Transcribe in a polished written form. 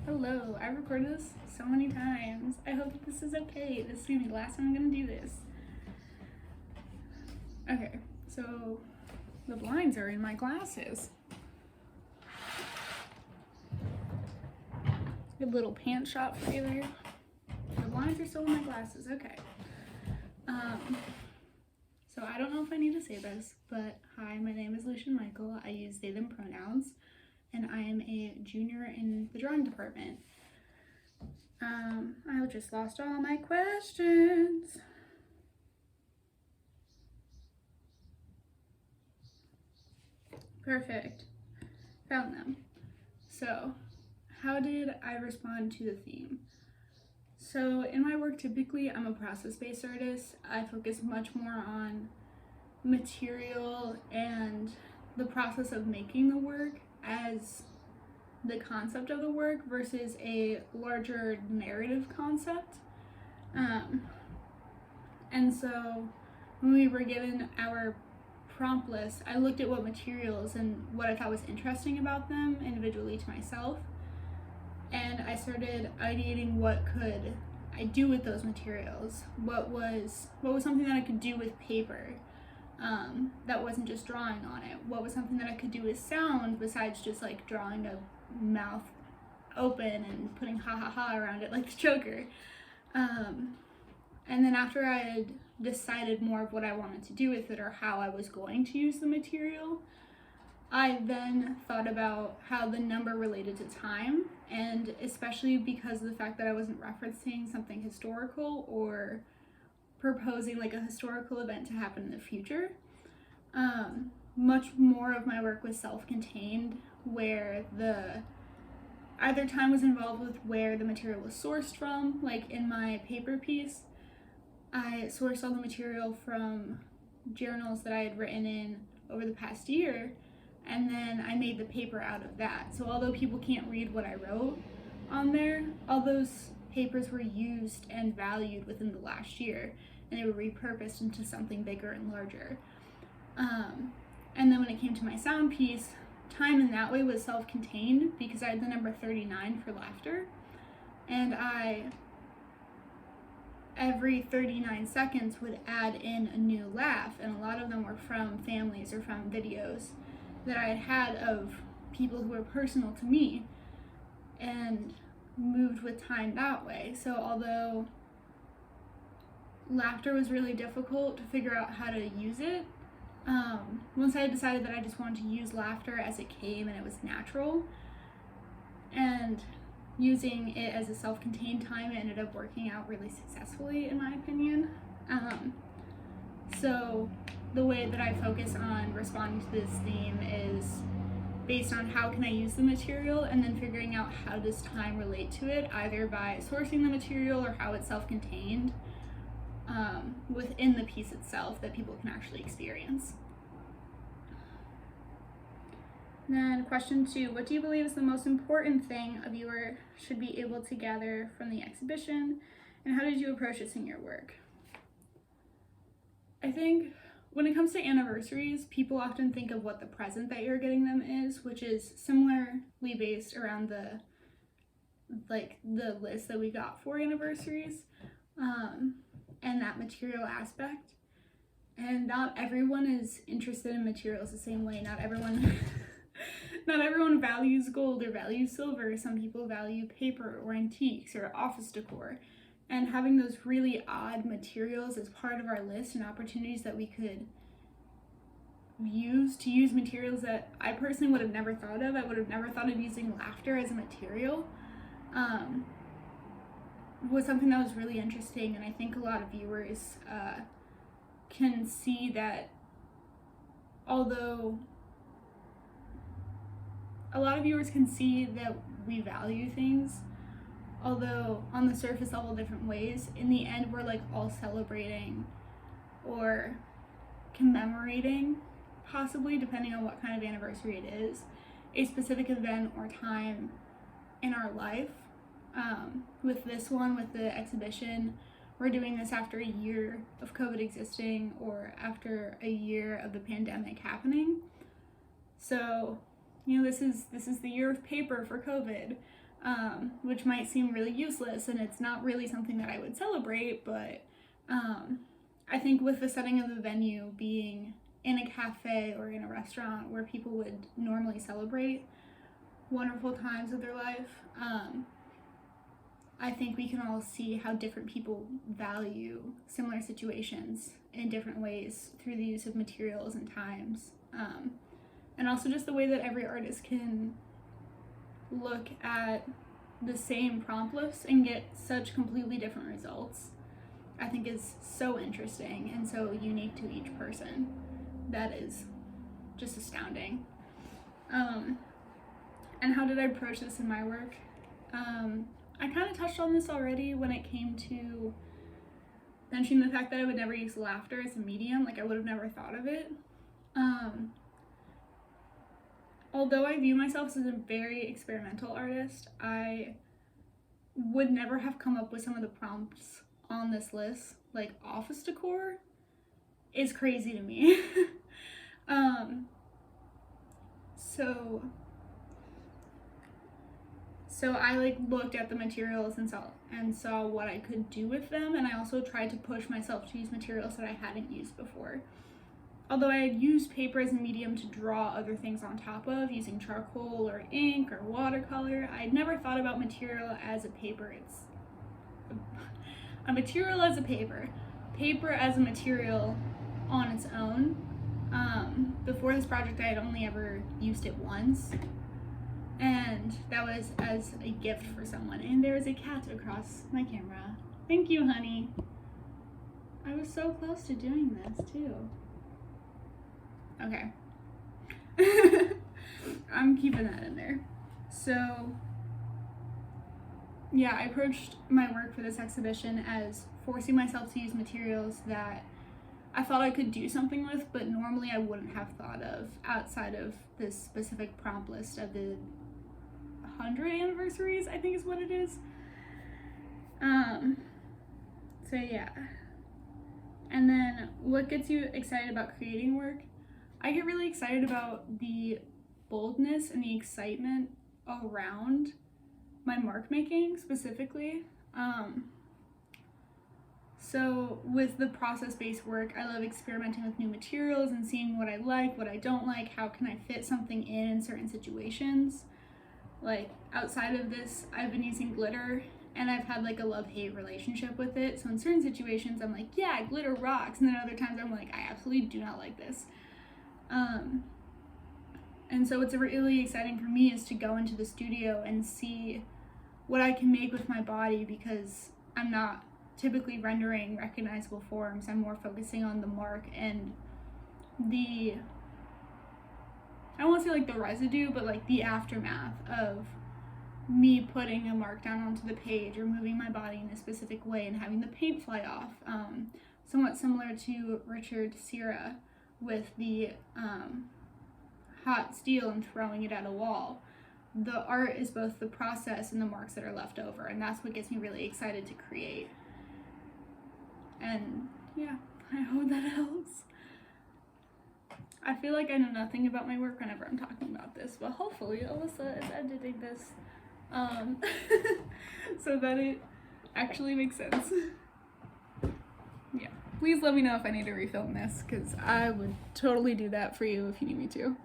Hello, I've recorded this so many times. I hope that this is okay. This is gonna be the last time I'm gonna do this. Okay, so the blinds are in my glasses. Good little pant shot for you there. The blinds are still in my glasses, okay. So I don't know if I need to say this, but hi, my name is Lucian Michael. I use they, them pronouns, and I am a junior in the drawing department. I just lost all my questions. Perfect. Found them. So, how did I respond to the theme? So, in my work, typically, I'm a process-based artist. I focus much more on material and the process of making the work as the concept of the work versus a larger narrative concept. And so when we were given our prompt list, I looked at what materials and what I thought was interesting about them individually to myself, and I started ideating what could I do with those materials. What was something that I could do with paper that wasn't just drawing on it? What was something that I could do with sound besides just like drawing a mouth open and putting ha ha ha around it like the Joker? And then after I had decided more of what I wanted to do with it or how I was going to use the material, I then thought about how the number related to time, and especially because of the fact that I wasn't referencing something historical or proposing like a historical event to happen in the future. Much more of my work was self-contained, where either time was involved with where the material was sourced from. Like in my paper piece, I sourced all the material from journals that I had written in over the past year, and then I made the paper out of that. So although people can't read what I wrote on there, all those papers were used and valued within the last year, and they were repurposed into something bigger and larger. And then when it came to my sound piece, time in that way was self-contained because I had the number 39 for laughter, and I every 39 seconds would add in a new laugh, and a lot of them were from families or from videos that I had of people who were personal to me, and moved with time that way. So although laughter was really difficult to figure out how to use it, once I decided that I just wanted to use laughter as it came and it was natural, and using it as a self-contained time, it ended up working out really successfully in my opinion. So the way that I focus on responding to this theme is based on how can I use the material, and then figuring out how does time relate to it, either by sourcing the material or how it's self-contained within the piece itself that people can actually experience. Then question 2, what do you believe is the most important thing a viewer should be able to gather from the exhibition, and how did you approach this in your work? I think when it comes to anniversaries, people often think of what the present that you're getting them is, which is similarly based around the list that we got for anniversaries, and that material aspect. And not everyone is interested in materials the same way. Not everyone values gold or values silver. Some people value paper or antiques or office decor. And having those really odd materials as part of our list and opportunities that we could use materials that I personally would have never thought of. I would have never thought of using laughter as a material. Was something that was really interesting, and I think a lot of viewers can see that, although a lot of viewers can see that we value things, although on the surface level different ways, in the end we're like all celebrating or commemorating, possibly depending on what kind of anniversary it is, a specific event or time in our life. With this one, with the exhibition, we're doing this after a year of COVID existing, or after a year of the pandemic happening. So, you know, this is the year of paper for COVID. which might seem really useless, and it's not really something that I would celebrate, but I think with the setting of the venue being in a cafe or in a restaurant where people would normally celebrate wonderful times of their life, I think we can all see how different people value similar situations in different ways through the use of materials and times. And also just the way that every artist can look at the same prompt list and get such completely different results, I think is so interesting and so unique to each person. That is just astounding. And how did I approach this in my work? I kind of touched on this already when it came to mentioning the fact that I would never use laughter as a medium. Like, I would have never thought of it. Although I view myself as a very experimental artist, I would never have come up with some of the prompts on this list. Like, office decor is crazy to me. So I looked at the materials and saw what I could do with them, and I also tried to push myself to use materials that I hadn't used before. Although I had used paper as a medium to draw other things on top of, using charcoal or ink or watercolor, I had never thought about material as a paper. It's a material as a paper. Paper as a material on its own. Before this project, I had only ever used it once, and that was as a gift for someone. And there is a cat across my camera. Thank you, honey. I was so close to doing this, too. Okay. I'm keeping that in there. So, yeah, I approached my work for this exhibition as forcing myself to use materials that I thought I could do something with, but normally I wouldn't have thought of outside of this specific prompt list of the 100 anniversaries, I think is what it is. So yeah. And then what gets you excited about creating work? I get really excited about the boldness and the excitement around my mark making specifically. So with the process-based work, I love experimenting with new materials and seeing what I like, what I don't like, how can I fit something in certain situations. Like, outside of this, I've been using glitter, and I've had like a love-hate relationship with it. So in certain situations, I'm like, yeah, glitter rocks. And then other times I'm like, I absolutely do not like this. And so what's really exciting for me is to go into the studio and see what I can make with my body, because I'm not typically rendering recognizable forms. I'm more focusing on the mark and the, I don't want to say like the residue, but like the aftermath of me putting a mark down onto the page or moving my body in a specific way and having the paint fly off. Somewhat similar to Richard Serra with the hot steel and throwing it at a wall. The art is both the process and the marks that are left over, and that's what gets me really excited to create. And yeah, I hope that helps. I feel like I know nothing about my work whenever I'm talking about this, but hopefully Alyssa is editing this so that it actually makes sense. Yeah, please let me know if I need to refilm this, because I would totally do that for you if you need me to.